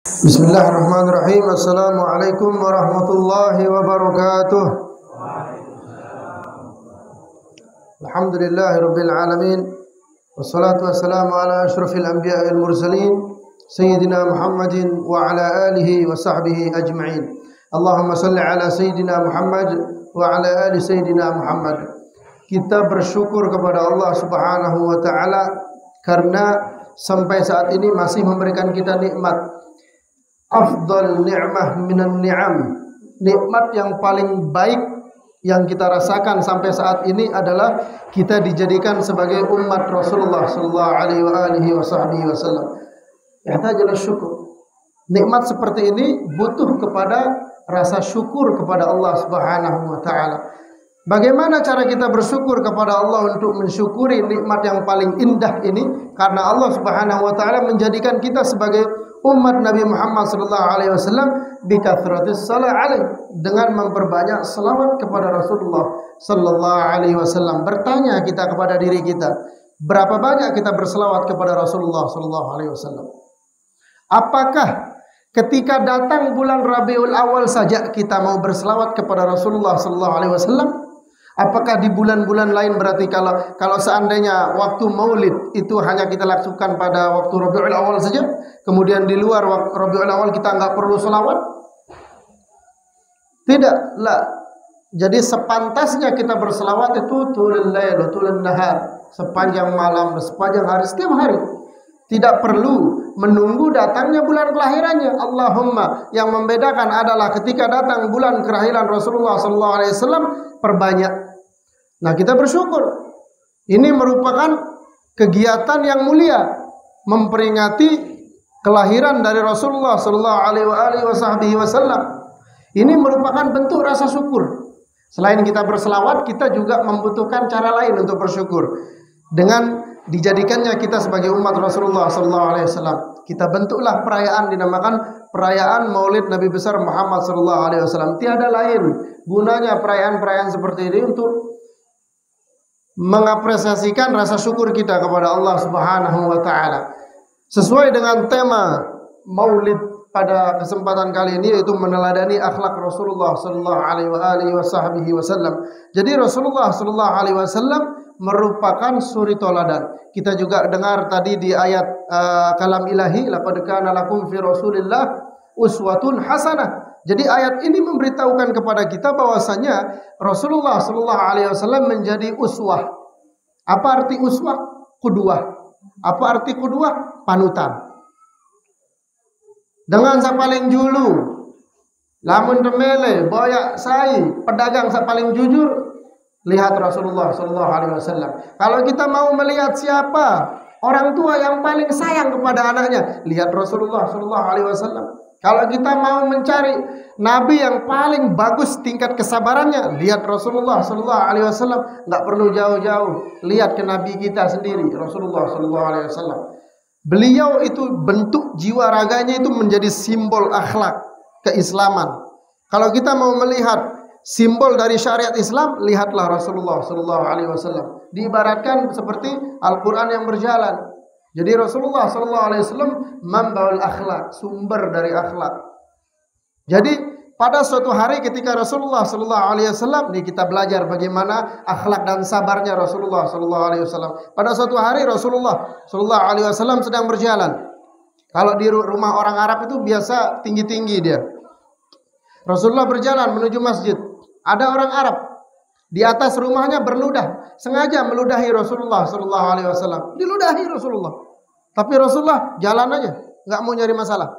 Bismillahirrahmanirrahim. Assalamualaikum warahmatullahi wabarakatuh. Alhamdulillahirabbil alamin. Wassalatu wassalamu ala asyrafil anbiya'i wal mursalin sayyidina Muhammadin wa ala alihi wa sahbihi ajma'in. Allahumma shalli ala sayyidina Muhammad wa ala ali sayyidina Muhammad. Kita bersyukur kepada Allah Subhanahu wa taala karena sampai saat ini masih memberikan kita nikmat. Afdal ni'mah minan ni'am. Nikmat yang paling baik yang kita rasakan sampai saat ini adalah kita dijadikan sebagai umat Rasulullah sallallahu alaihi wasallam. Yahtaju'ila syukur. Nikmat seperti ini butuh kepada rasa syukur kepada Allah Subhanahu wa taala. Bagaimana cara kita bersyukur kepada Allah untuk mensyukuri nikmat yang paling indah ini? Karena Allah Subhanahu wa taala menjadikan kita sebagai umat Nabi Muhammad sallallahu alaihi wasallam bikathratis salat alaihi, dengan memperbanyak selawat kepada Rasulullah sallallahu alaihi wasallam. Bertanya kita kepada diri kita, berapa banyak kita berselawat kepada Rasulullah sallallahu alaihi wasallam? Apakah ketika datang bulan Rabiul Awal saja kita mau berselawat kepada Rasulullah sallallahu alaihi wasallam? Apakah di bulan-bulan lain berarti kalau seandainya waktu Maulid itu hanya kita lakukan pada waktu Rabiul Awal saja, kemudian di luar Rabiul Awal kita nggak perlu selawat? Tidak, lah. Jadi sepantasnya kita berselawat itu tulul lail, tulun nahar, sepanjang malam, sepanjang hari, setiap hari. Tidak perlu menunggu datangnya bulan kelahirannya. Allahumma, yang membedakan adalah ketika datang bulan kelahiran Rasulullah sallallahu alaihi wasallam, perbanyak. Nah, kita bersyukur. Ini merupakan kegiatan yang mulia, memperingati kelahiran dari Rasulullah sallallahu alaihi wasallam. Ini merupakan bentuk rasa syukur. Selain kita berselawat, kita juga membutuhkan cara lain untuk bersyukur. Dengan dijadikannya kita sebagai umat Rasulullah sallallahu alaihi wasallam, kita bentuklah perayaan dinamakan perayaan Maulid Nabi besar Muhammad sallallahu alaihi wasallam. Tiada lain gunanya perayaan-perayaan seperti ini untuk mengapresiasikan rasa syukur kita kepada Allah Subhanahu wa taala. Sesuai dengan tema Maulid pada kesempatan kali ini, yaitu meneladani akhlak Rasulullah sallallahu alaihi wasallam. Jadi Rasulullah sallallahu alaihi wasallam merupakan suri toladan. Kita juga dengar tadi di ayat kalam ilahi, laqad kana lakum fi Rasulillah uswatun hasanah. Jadi ayat ini memberitahukan kepada kita bahwasanya Rasulullah sallallahu alaihi wasallam menjadi uswah. Apa arti uswah? Qudwah. Apa arti qudwah? Panutan. Dengan sa paling julu, lamun temele, boyak sai, pedagang sa paling jujur, lihat Rasulullah sallallahu alaihi wasallam. Kalau kita mau melihat siapa orang tua yang paling sayang kepada anaknya, lihat Rasulullah sallallahu alaihi wasallam. Kalau kita mau mencari nabi yang paling bagus tingkat kesabarannya, lihat Rasulullah sallallahu alaihi wasallam. Enggak perlu jauh-jauh, lihat ke nabi kita sendiri, Rasulullah sallallahu alaihi wasallam. Beliau itu bentuk jiwa raganya itu menjadi simbol akhlak keislaman. Kalau kita mau melihat simbol dari syariat Islam, lihatlah Rasulullah sallallahu alaihi wasallam. Diibaratkan seperti Al-Qur'an yang berjalan. Jadi Rasulullah sallallahu alaihi wasallam mambaul akhlak, sumber dari akhlak. Jadi pada suatu hari ketika Rasulullah sallallahu alaihi wasallam, nih kita belajar bagaimana akhlak dan sabarnya Rasulullah sallallahu alaihi wasallam. Pada suatu hari Rasulullah sallallahu alaihi wasallam sedang berjalan. Kalau di rumah orang Arab itu biasa tinggi-tinggi dia. Rasulullah berjalan menuju masjid. Ada orang Arab di atas rumahnya berludah, sengaja meludahi Rasulullah sallallahu alaihi wasallam. Diludahi Rasulullah. Tapi Rasulullah jalan aja, nggak mau nyari masalah.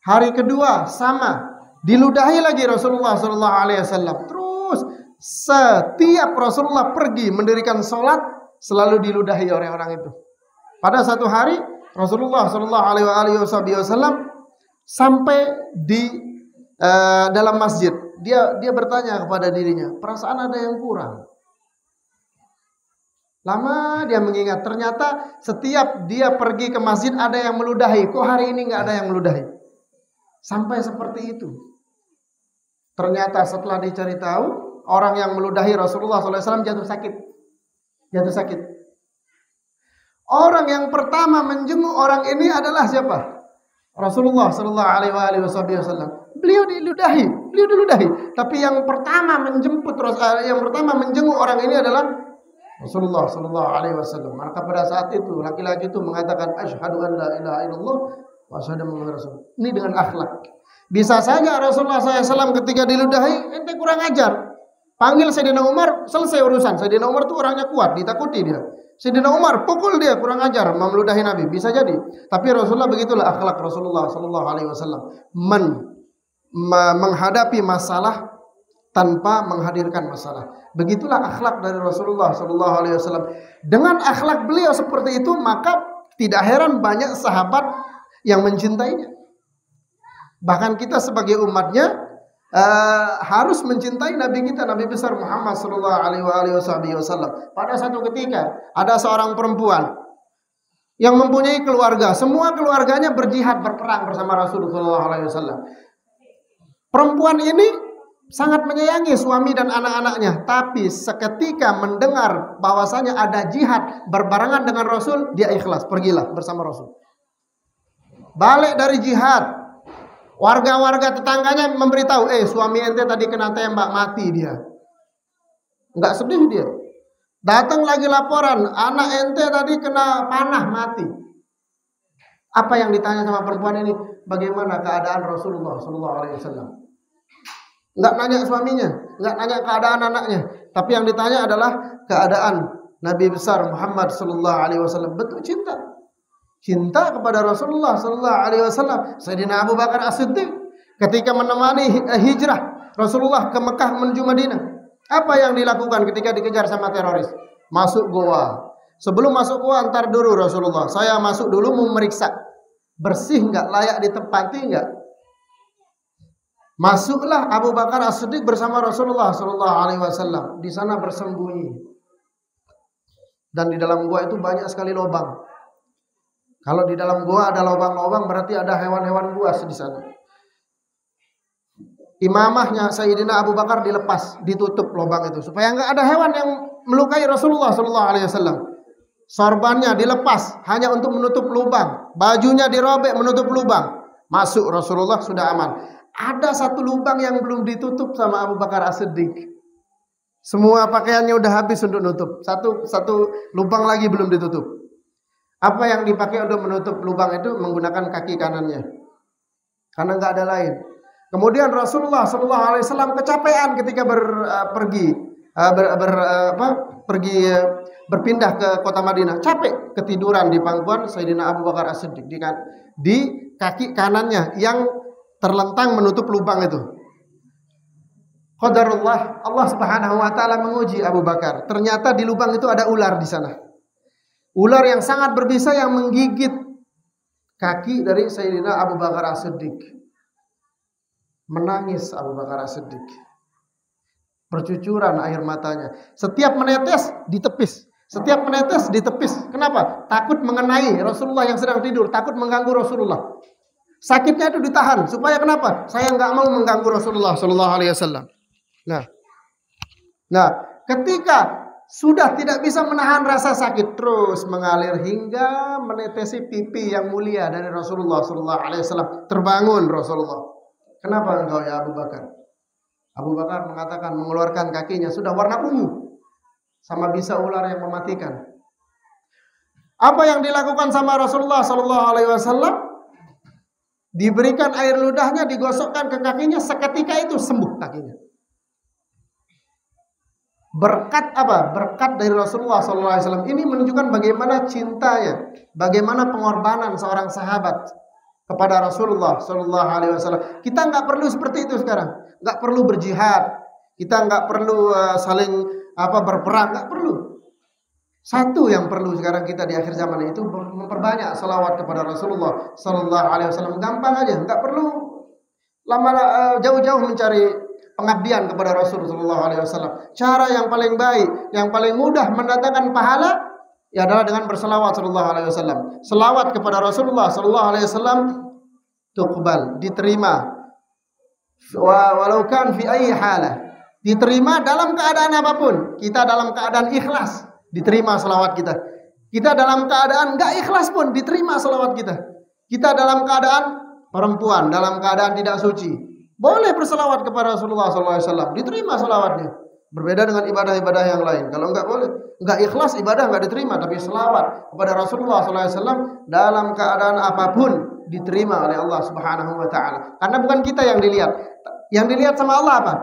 Hari kedua sama, diludahi lagi Rasulullah sallallahu alaihi wasallam. Terus setiap Rasulullah pergi mendirikan sholat, selalu diludahi oleh orang itu. Pada satu hari Rasulullah sallallahu alaihi wasallam sampai di dalam masjid. Dia bertanya kepada dirinya, perasaan ada yang kurang. Lama dia mengingat, ternyata setiap dia pergi ke masjid ada yang meludahi. Kok hari ini nggak ada yang meludahi? Sampai seperti itu. Ternyata setelah dicari tahu, orang yang meludahi Rasulullah SAW jatuh sakit. Jatuh sakit. Orang yang pertama menjenguk orang ini adalah siapa? Rasulullah sallallahu alaihi wasallam. Beliau diludahi. Tapi yang pertama menjenguk orang ini adalah Rasulullah sallallahu alaihi wasallam. Maka pada saat itu laki-laki itu mengatakan asyhadu an la ilaha illallah wa asyhadu anna rasul. Ini dengan akhlak. Bisa saja Rasulullah SAW ketika diludahi, ente kurang ajar. Panggil Sayyidina Umar, selesai urusan. Sayyidina Umar itu orangnya kuat, ditakuti dia. Sayyidina Umar pukul dia, kurang ajar, meludahi Nabi. Bisa jadi. Tapi Rasulullah begitulah akhlak Rasulullah sallallahu alaihi wasallam. Menghadapi masalah tanpa menghadirkan masalah. Begitulah akhlak dari Rasulullah sallallahu alaihi wasallam. Dengan akhlak beliau seperti itu, maka tidak heran banyak sahabat yang mencintainya. Bahkan kita sebagai umatnya harus mencintai Nabi kita, Nabi besar Muhammad sallallahu alaihi wasallam. Pada satu ketika ada seorang perempuan yang mempunyai keluarga, semua keluarganya berjihad berperang bersama Rasulullah sallallahu alaihi wasallam. Perempuan ini sangat menyayangi suami dan anak-anaknya, tapi seketika mendengar bahwasanya ada jihad berbarengan dengan Rasul, dia ikhlas, pergilah bersama Rasul. Balik dari jihad, warga-warga tetangganya memberitahu, suami ente tadi kena tembak, mati dia. Enggak sedih dia. Datang lagi laporan, anak ente tadi kena panah, mati. Apa yang ditanya sama perempuan ini? Bagaimana keadaan Rasulullah sallallahu alaihi wasallam? Enggak nanya suaminya, enggak nanya keadaan anaknya, tapi yang ditanya adalah keadaan Nabi besar Muhammad sallallahu alaihi wasallam. Betul cinta kepada Rasulullah sallallahu alaihi wasallam. Sayyidina Abu Bakar As-Siddiq ketika menemani hijrah Rasulullah ke Mekah menuju Madinah, apa yang dilakukan ketika dikejar sama teroris? Masuk goa. Sebelum masuk goa, antar dulu Rasulullah. Saya masuk dulu memeriksa bersih enggak, layak ditempati enggak. Masuklah Abu Bakar As-Siddiq bersama Rasulullah sallallahu alaihi wasallam. Di sana bersembunyi. Dan di dalam gua itu banyak sekali lubang. Kalau di dalam gua ada lubang-lubang, berarti ada hewan-hewan buas di sana. Imamahnya Sayyidina Abu Bakar dilepas, ditutup lubang itu supaya enggak ada hewan yang melukai Rasulullah sallallahu alaihi wasallam. Sorbannya dilepas hanya untuk menutup lubang, bajunya dirobek menutup lubang. Masuk Rasulullah sudah aman. Ada satu lubang yang belum ditutup sama Abu Bakar As-Siddiq. Semua pakaiannya udah habis untuk nutup. Satu lubang lagi belum ditutup. Apa yang dipakai untuk menutup lubang itu? Menggunakan kaki kanannya. Karena enggak ada lain. Kemudian Rasulullah sallallahu alaihi wasallam kecapean ketika berpindah ke kota Madinah. Capek, ketiduran di pangkuan Sayyidina Abu Bakar As-Siddiq di kaki kanannya yang terlentang menutup lubang itu. Qadarullah, Allah Subhanahu wa taala menguji Abu Bakar. Ternyata di lubang itu ada ular di sana. Ular yang sangat berbisa yang menggigit kaki dari Sayyidina Abu Bakar As-Siddiq. Menangis Abu Bakar As-Siddiq. Bercucuran air matanya. Setiap menetes ditepis. Setiap menetes ditepis. Kenapa? Takut mengenai Rasulullah yang sedang tidur. Takut mengganggu Rasulullah. Sakitnya itu ditahan. Supaya kenapa? Saya enggak mau mengganggu Rasulullah sallallahu alaihi wasallam. Nah, ketika sudah tidak bisa menahan rasa sakit, terus mengalir hingga menetesi pipi yang mulia dari Rasulullah sallallahu alaihi wasallam. Terbangun Rasulullah. Kenapa engkau ya Abu Bakar? Abu Bakar mengatakan, mengeluarkan kakinya sudah warna ungu, sama bisa ular yang mematikan. Apa yang dilakukan sama Rasulullah sallallahu alaihi wasallam? Diberikan air ludahnya, digosokkan ke kakinya, seketika itu sembuh kakinya. Berkat apa? Berkat dari Rasulullah sallallahu alaihi wasallam. Ini menunjukkan bagaimana cintanya, bagaimana pengorbanan seorang sahabat kepada Rasulullah sallallahu alaihi wasallam. Kita enggak perlu seperti itu sekarang. Enggak perlu berjihad. Kita enggak perlu saling berperang, enggak perlu. Satu yang perlu sekarang kita di akhir zaman itu memperbanyak salawat kepada Rasulullah sallallahu alaihi wasallam. Gampang aja, enggak perlu jauh-jauh mencari pengabdian kepada Rasul sallallahu alaihi wasallam. Cara yang paling baik, yang paling mudah mendatangkan pahala ya adalah dengan berselawat sallallahu alaihi wasallam. Selawat kepada Rasulullah sallallahu alaihi wasallam tuqbal, diterima. Walau kan fi ayyi halah. Diterima dalam keadaan apapun. Kita dalam keadaan ikhlas, diterima selawat kita. Kita dalam keadaan enggak ikhlas pun diterima selawat kita. Kita dalam keadaan perempuan dalam keadaan tidak suci, boleh berselawat kepada Rasulullah SAW, diterima selawatnya. Berbeda dengan ibadah-ibadah yang lain. Kalau enggak boleh, enggak ikhlas ibadah enggak diterima, tapi selawat kepada Rasulullah SAW dalam keadaan apapun diterima oleh Allah Subhanahu wa taala. Karena bukan kita yang dilihat. Yang dilihat sama Allah apa?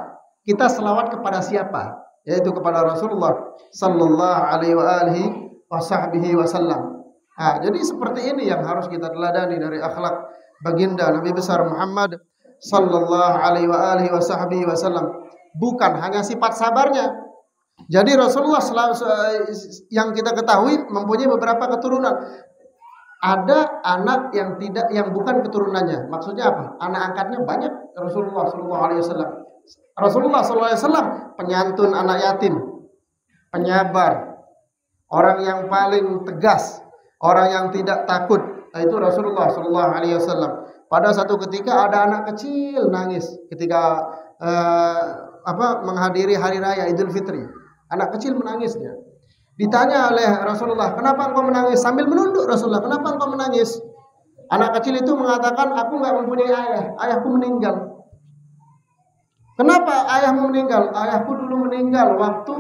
Kita selawat kepada siapa? Yaitu kepada Rasulullah sallallahu alaihi wasallam. Nah, jadi seperti ini yang harus kita teladani dari akhlak baginda Nabi besar Muhammad sallallahu alaihi wasallam. Bukan hanya sifat sabarnya. Jadi Rasulullah yang kita ketahui mempunyai beberapa keturunan. Ada anak yang bukan keturunannya. Maksudnya apa? Anak angkatnya banyak Rasulullah sallallahu alaihi wasallam. Rasulullah sallallahu alaihi wasallam penyantun anak yatim, penyabar, orang yang paling tegas, orang yang tidak takut. Itu Rasulullah sallallahu alaihi wasallam. Pada satu ketika ada anak kecil nangis ketika menghadiri hari raya Idul Fitri. Anak kecil menangis dia. Ditanya oleh Rasulullah, "Kenapa engkau menangis?" Sambil menunduk Rasulullah, "Kenapa engkau menangis?" Anak kecil itu mengatakan, "Aku enggak mempunyai ayah. Ayahku meninggal." "Kenapa ayahmu meninggal?" "Ayahku dulu meninggal waktu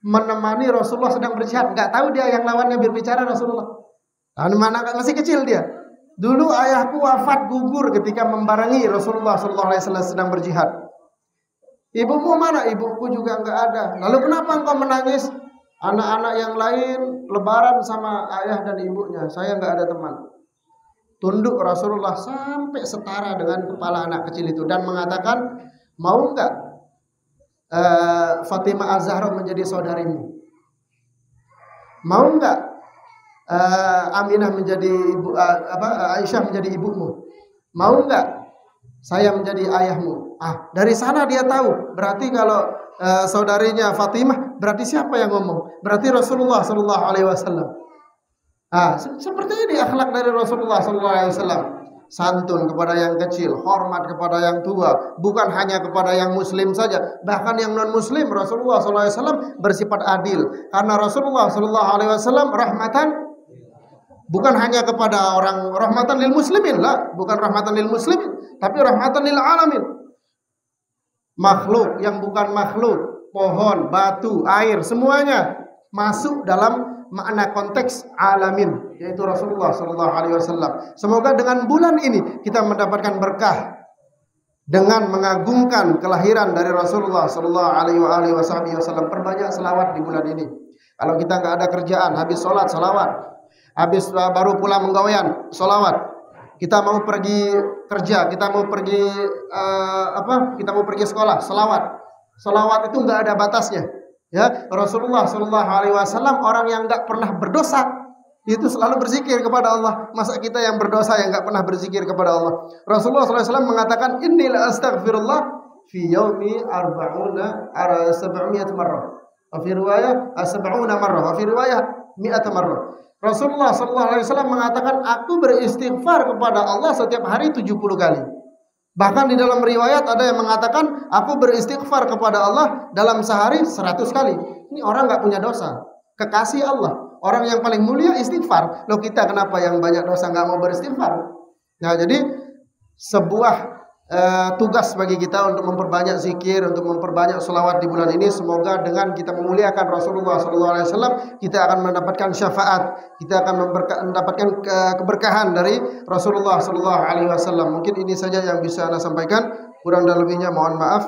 menemani Rasulullah sedang berjihad." Enggak tahu dia yang lawannya berbicara Rasulullah. Anak masih kecil dia. "Dulu ayahku wafat gugur ketika membarengi Rasulullah sallallahu alaihi wasallam sedang berjihad." "Ibumu mana?" "Ibuku juga enggak ada." "Lalu kenapa engkau menangis?" "Anak-anak yang lain lebaran sama ayah dan ibunya, saya enggak ada teman." Tunduk Rasulullah sampai setara dengan kepala anak kecil itu dan mengatakan, "Mau enggak Fatimah Az-Zahra menjadi saudarimu? Mau enggak Aminah menjadi ibu, Aisyah menjadi ibumu? Mau enggak saya menjadi ayahmu?" Dari sana dia tahu. Berarti kalau saudarinya Fatimah, berarti siapa yang ngomong? Berarti Rasulullah sallallahu alaihi wasallam. Seperti ini akhlak dari Rasulullah sallallahu alaihi wasallam. Santun kepada yang kecil, hormat kepada yang tua, bukan hanya kepada yang muslim saja, bahkan yang non muslim. Rasulullah sallallahu alaihi wasallam bersifat adil. Karena Rasulullah sallallahu alaihi wasallam rahmatan, bukan hanya kepada orang, rahmatan lil muslimin lah, bukan rahmatan lil muslimin, tapi rahmatan lil alamin. Makhluk yang bukan makhluk, pohon, batu, air, semuanya masuk dalam makna konteks alamin, yaitu Rasulullah sallallahu alaihi wasallam. Semoga dengan bulan ini kita mendapatkan berkah dengan mengagungkan kelahiran dari Rasulullah sallallahu alaihi wasallam. Perbanyak selawat di bulan ini. Kalau kita nggak ada kerjaan, habis sholat selawat, habis baru pulang menggawean selawat. Kita mau pergi kerja, kita mau pergi kita mau pergi sekolah, selawat. Selawat itu nggak ada batasnya. Ya, Rasulullah sallallahu alaihi wasallam orang yang nggak pernah berdosa itu selalu berzikir kepada Allah. Masa kita yang berdosa yang nggak pernah berzikir kepada Allah? Rasulullah sallallahu alaihi wasallam mengatakan, "Inni la astaghfirullah fi yaumi 700 marrah." Fi riwayah 70 marrah, fi riwayah 100 marrah. Rasulullah sallallahu alaihi wasallam mengatakan, "Aku beristighfar kepada Allah setiap hari 70 kali." Bahkan di dalam riwayat ada yang mengatakan, "Aku beristighfar kepada Allah dalam sehari 100 kali." Ini orang nggak punya dosa, kekasih Allah, orang yang paling mulia istighfar. Loh, kita kenapa yang banyak dosa nggak mau beristighfar? Nah, jadi sebuah tugas bagi kita untuk memperbanyak zikir, untuk memperbanyak selawat di bulan ini. Semoga dengan kita memuliakan Rasulullah SAW, kita akan mendapatkan syafaat, kita akan mendapatkan keberkahan dari Rasulullah SAW. Mungkin ini saja yang bisa Anda sampaikan. Kurang dan lebihnya mohon maaf.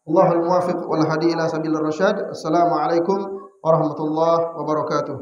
Allahul muwafiq wal hadi ila sabilir rasyad. Assalamualaikum warahmatullahi wabarakatuh.